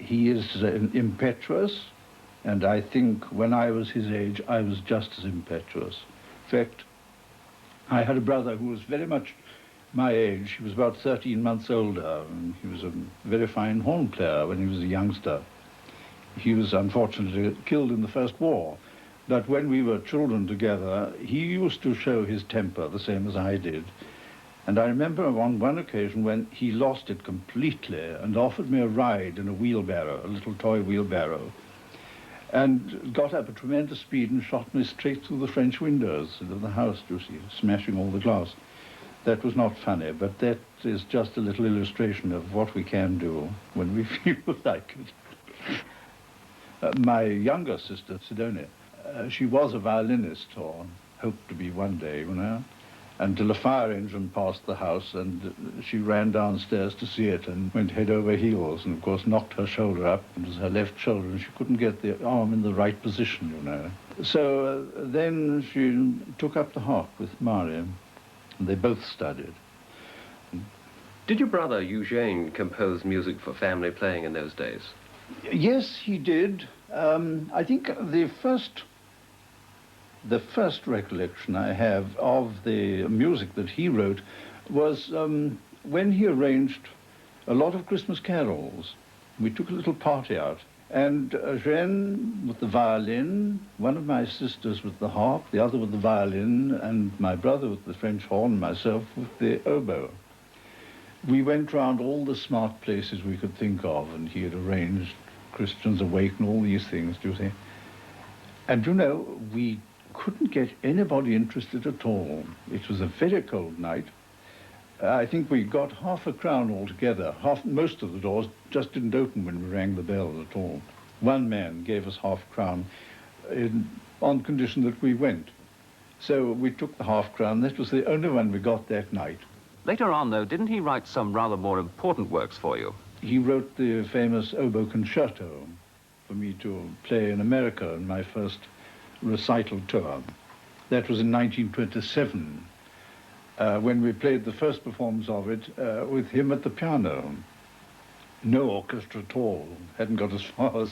He is impetuous, and I think when I was his age, I was just as impetuous. In fact, I had a brother who was very much my age. He was about 13 months older, and he was a very fine horn player when he was a youngster. He was unfortunately killed in the First War, but when we were children together, he used to show his temper the same as I did. And I remember on one occasion when he lost it completely and offered me a ride in a wheelbarrow, a little toy wheelbarrow, and got up at tremendous speed and shot me straight through the French windows of the house, you see, smashing all the glass. That was not funny, but that is just a little illustration of what we can do when we feel like it. My younger sister, Sidonia, she was a violinist, or hoped to be one day, you know, until a fire engine passed the house, and she ran downstairs to see it and went head over heels, and of course knocked her shoulder up. It was her left shoulder, and she couldn't get the arm in the right position, you know. So then she took up the harp with Maria, and they both studied. Did your brother Eugène compose music for family playing in those days? Yes, he did. I think the first recollection I have of the music that he wrote was when he arranged a lot of Christmas carols. We took a little party out, and Jeanne with the violin, one of my sisters with the harp, the other with the violin, and my brother with the French horn, and myself with the oboe. We went round all the smart places we could think of, and he had arranged Christians Awake and all these things, do you see? And you know, we couldn't get anybody interested at all. It was a very cold night. I think we got half a crown altogether. Most of the doors just didn't open when we rang the bell at all. One man gave us half a crown on condition that we went. So we took the half crown. That was the only one we got that night. Later on, though, didn't he write some rather more important works for you? He wrote the famous oboe concerto for me to play in America in my first recital tour. That was in 1927, when we played the first performance of it with him at the piano. No orchestra at all. Hadn't got as far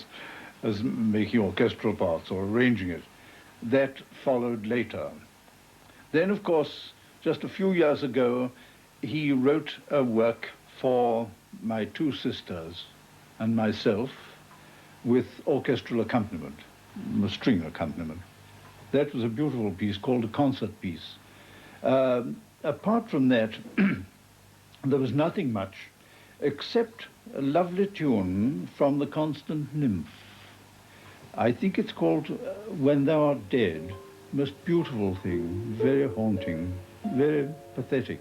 as making orchestral parts or arranging it. That followed later. Then, of course, just a few years ago, he wrote a work for my two sisters and myself with orchestral accompaniment, a string accompaniment. That was a beautiful piece called a concert piece. Apart from that, there was nothing much except a lovely tune from the Constant Nymph. I think it's called When Thou Art Dead. Most beautiful thing, very haunting, very pathetic.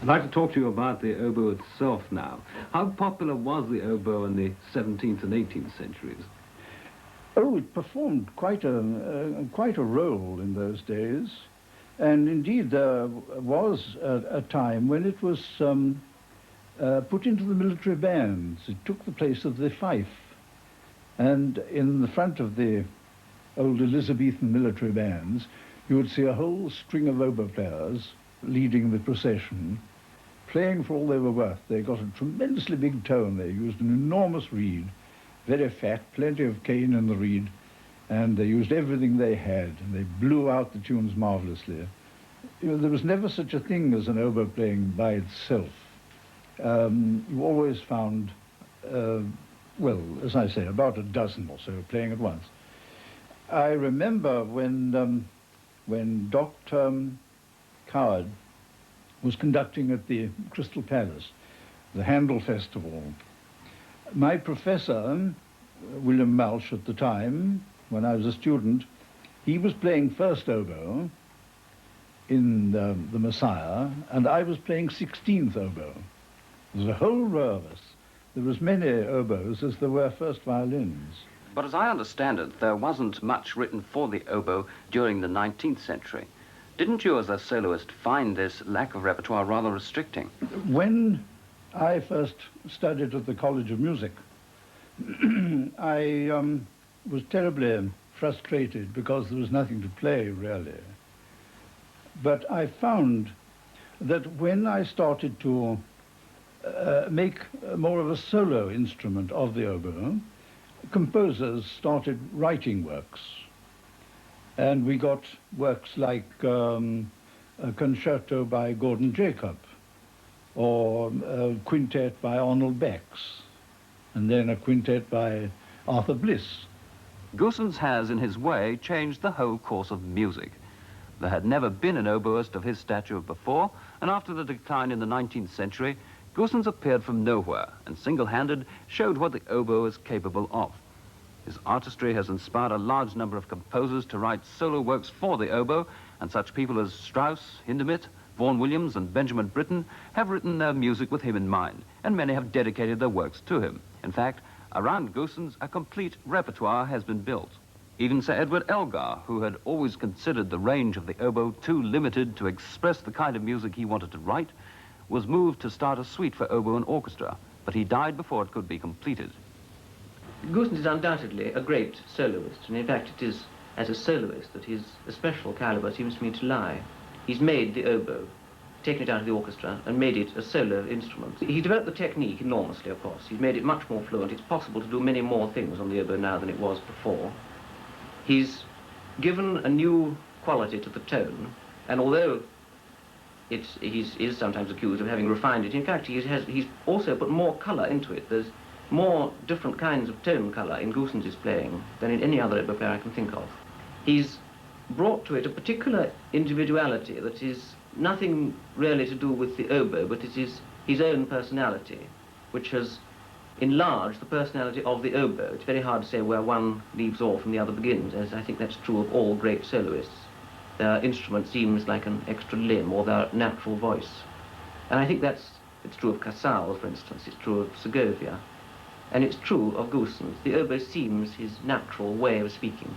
I'd like to talk to you about the oboe itself now. How popular was the oboe in the 17th and 18th centuries? Oh, it performed quite a role in those days. And indeed, there was a time when it was put into the military bands. It took the place of the fife. And in the front of the old Elizabethan military bands, you would see a whole string of oboe players leading the procession, playing for all they were worth. They got a tremendously big tone. They used an enormous reed, very fat, plenty of cane in the reed, and they used everything they had, and they blew out the tunes marvelously. You know, there was never such a thing as an oboe playing by itself. You always found, well, as I say, about a dozen or so playing at once. I remember when Dr. Coward was conducting at the Crystal Palace, the Handel Festival. My professor, William Malch at the time, when I was a student, he was playing first oboe in the Messiah, and I was playing 16th oboe. There was a whole row of us. There were as many oboes as there were first violins. But as I understand it, there wasn't much written for the oboe during the 19th century. Didn't you, as a soloist, find this lack of repertoire rather restricting? When I first studied at the College of Music, I was terribly frustrated because there was nothing to play, really. But I found that when I started to make more of a solo instrument of the oboe, composers started writing works. And we got works like a concerto by Gordon Jacob, or a quintet by Arnold Bax, and then a quintet by Arthur Bliss. Goossens has, in his way, changed the whole course of music. There had never been an oboist of his stature before, and after the decline in the 19th century, Goossens appeared from nowhere and single-handed showed what the oboe is capable of. His artistry has inspired a large number of composers to write solo works for the oboe, and such people as Strauss, Hindemith, Vaughan Williams and Benjamin Britten have written their music with him in mind, and many have dedicated their works to him. In fact, around Goossens, a complete repertoire has been built. Even Sir Edward Elgar, who had always considered the range of the oboe too limited to express the kind of music he wanted to write, was moved to start a suite for oboe and orchestra, but he died before it could be completed. Goossens is undoubtedly a great soloist, and in fact it is as a soloist that his especial caliber seems to me to lie. He's made the oboe, taken it out of the orchestra, and made it a solo instrument. He developed the technique enormously, of course. He's made it much more fluent. It's possible to do many more things on the oboe now than it was before. He's given a new quality to the tone, and although he is sometimes accused of having refined it, in fact he's also put more colour into it. There's more different kinds of tone colour in Goossens' playing than in any other oboe player I can think of. He's brought to it a particular individuality that is nothing really to do with the oboe, but it is his own personality, which has enlarged the personality of the oboe. It's very hard to say where one leaves off and the other begins, as I think that's true of all great soloists. Their instrument seems like an extra limb, or their natural voice. And I think it's true of Casals, for instance, it's true of Segovia, and it's true of Goossens. The oboe seems his natural way of speaking.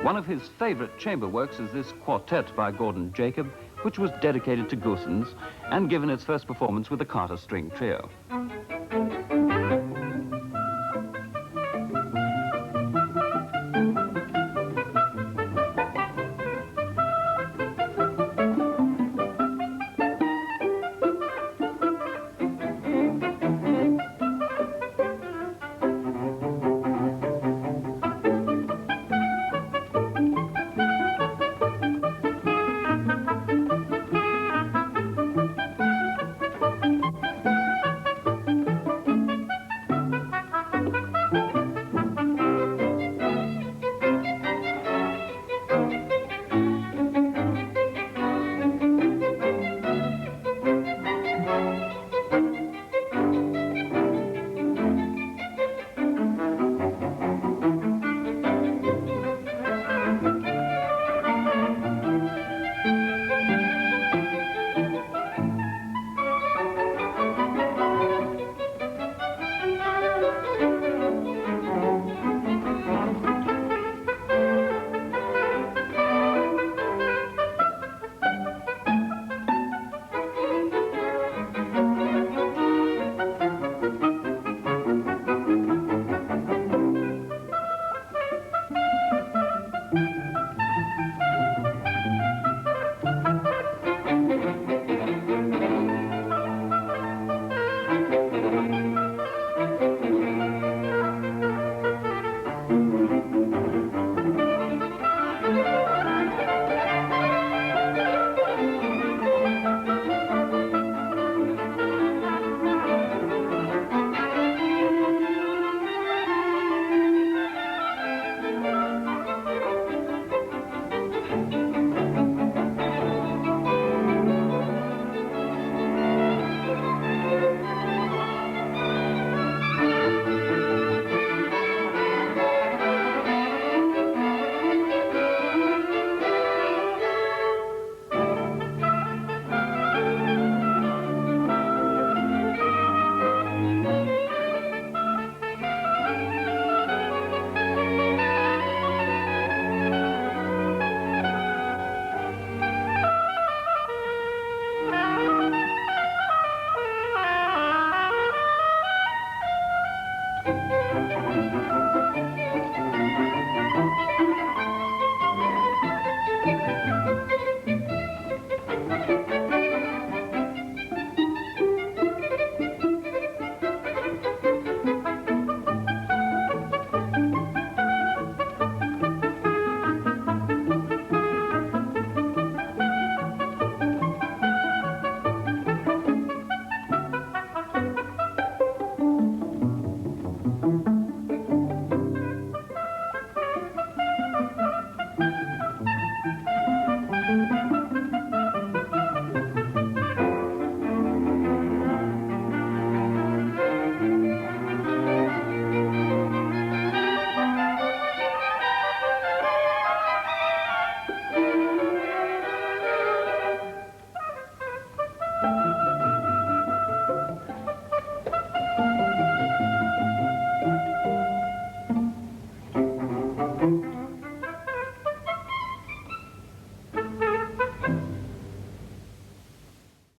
One of his favourite chamber works is this quartet by Gordon Jacob, which was dedicated to Goossens and given its first performance with the Carter String Trio. Thank you.